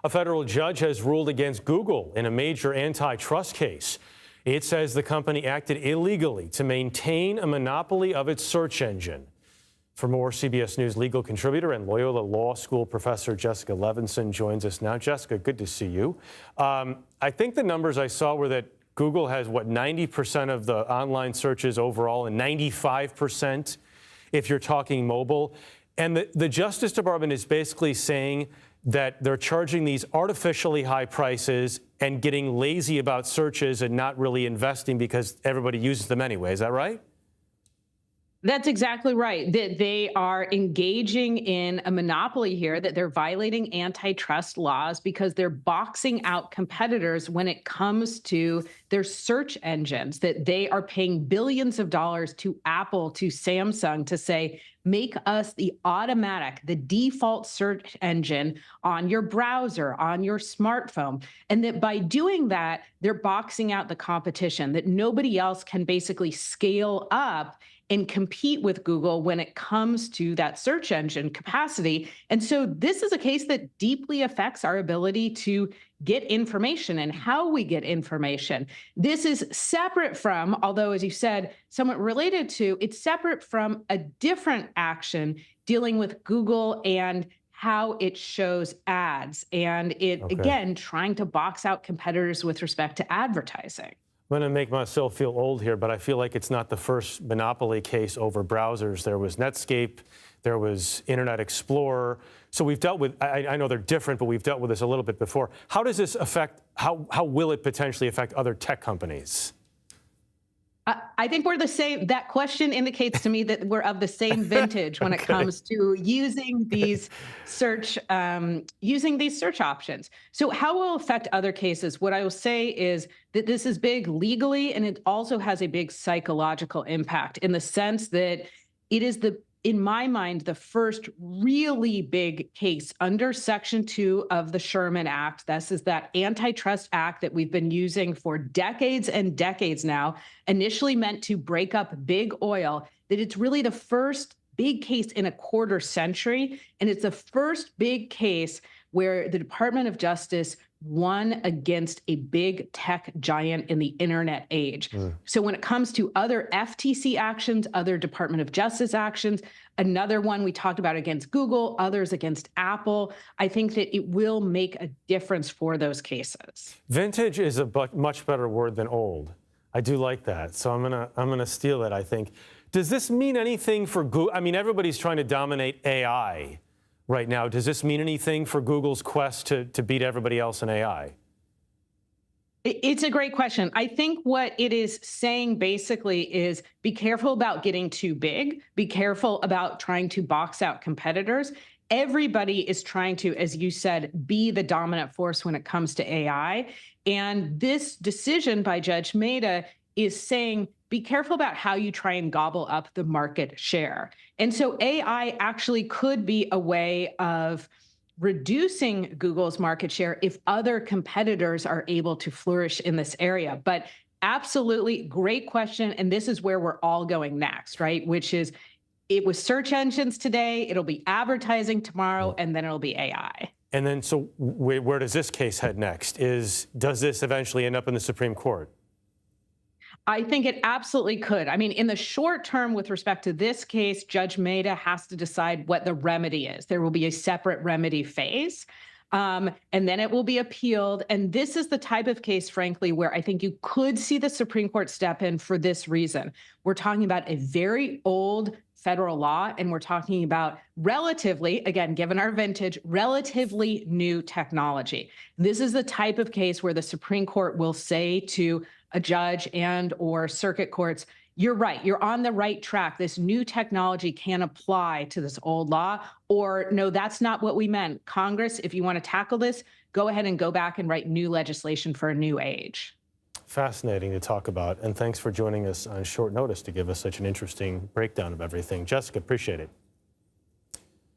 A federal judge has ruled against Google in a major antitrust case. It says the company acted illegally to maintain a monopoly of its search engine. For more, CBS News legal contributor and Loyola Law School professor Jessica Levinson joins us now. Jessica, good to see you. I think the numbers I saw were that Google has, 90% of the online searches overall and 95% if you're talking mobile. And the Justice Department is basically saying that they're charging these artificially high prices and getting lazy about searches and not really investing because everybody uses them anyway. Is that right? That's exactly right. That they are engaging in a monopoly here, that they're violating antitrust laws because they're boxing out competitors when it comes to their search engines, that they are paying billions of dollars to Apple, to Samsung to say, make us the default search engine on your browser, on your smartphone. And that by doing that, they're boxing out the competition, that nobody else can basically scale up and compete with Google when it comes to that search engine capacity. And so this is a case that deeply affects our ability to get information and how we get information. This is separate from, although, as you said, somewhat related to, it's separate from a different action dealing with Google and how it shows ads. And it, again, trying to box out competitors with respect to advertising. I'm going to make myself feel old here, but I feel like it's not the first monopoly case over browsers. There was Netscape, there was Internet Explorer. So we've dealt with, I know they're different, but we've dealt with this a little bit before. How does this affect, how will it potentially affect other tech companies? I think we're the same. That question indicates to me that we're of the same vintage when it comes to using these search options. So how will it affect other cases? What I will say is that this is big legally, and it also has a big psychological impact in the sense that it is in my mind, the first really big case under Section 2 of the Sherman Act. This is that antitrust act that we've been using for decades and decades now, initially meant to break up big oil, that it's really the first big case in a quarter century. And it's the first big case where the Department of Justice won against a big tech giant in the internet age. So when it comes to other FTC actions, other Department of Justice actions, another one we talked about against Google, others against Apple, I think that it will make a difference for those cases. Vintage is a much better word than old. I do like that. So I'm gonna steal it, I think. Does this mean anything for Google? I mean, everybody's trying to dominate AI right now. Does this mean anything for Google's quest to beat everybody else in AI? It's a great question. I think what it is saying basically is be careful about getting too big. Be careful about trying to box out competitors. Everybody is trying to, as you said, be the dominant force when it comes to AI. And this decision by Judge Maida is saying, be careful about how you try and gobble up the market share. And so AI actually could be a way of reducing Google's market share if other competitors are able to flourish in this area. But absolutely great question. And this is where we're all going next, right? Which is, it was search engines today, it'll be advertising tomorrow, and then it'll be AI. And then, so where does this case head next? Does this eventually end up in the Supreme Court? I think it absolutely could. I mean, in the short term, with respect to this case, Judge Maida has to decide what the remedy is. There will be a separate remedy phase, and then it will be appealed. And this is the type of case, frankly, where I think you could see the Supreme Court step in for this reason. We're talking about a very old federal law, and we're talking about relatively, again, given our vintage, relatively new technology. This is the type of case where the Supreme Court will say to a judge and or circuit courts, you're right, you're on the right track. This new technology can apply to this old law, or no, that's not what we meant. Congress, if you want to tackle this, go ahead and go back and write new legislation for a new age. Fascinating to talk about, and thanks for joining us on short notice to give us such an interesting breakdown of everything. Jessica, appreciate it.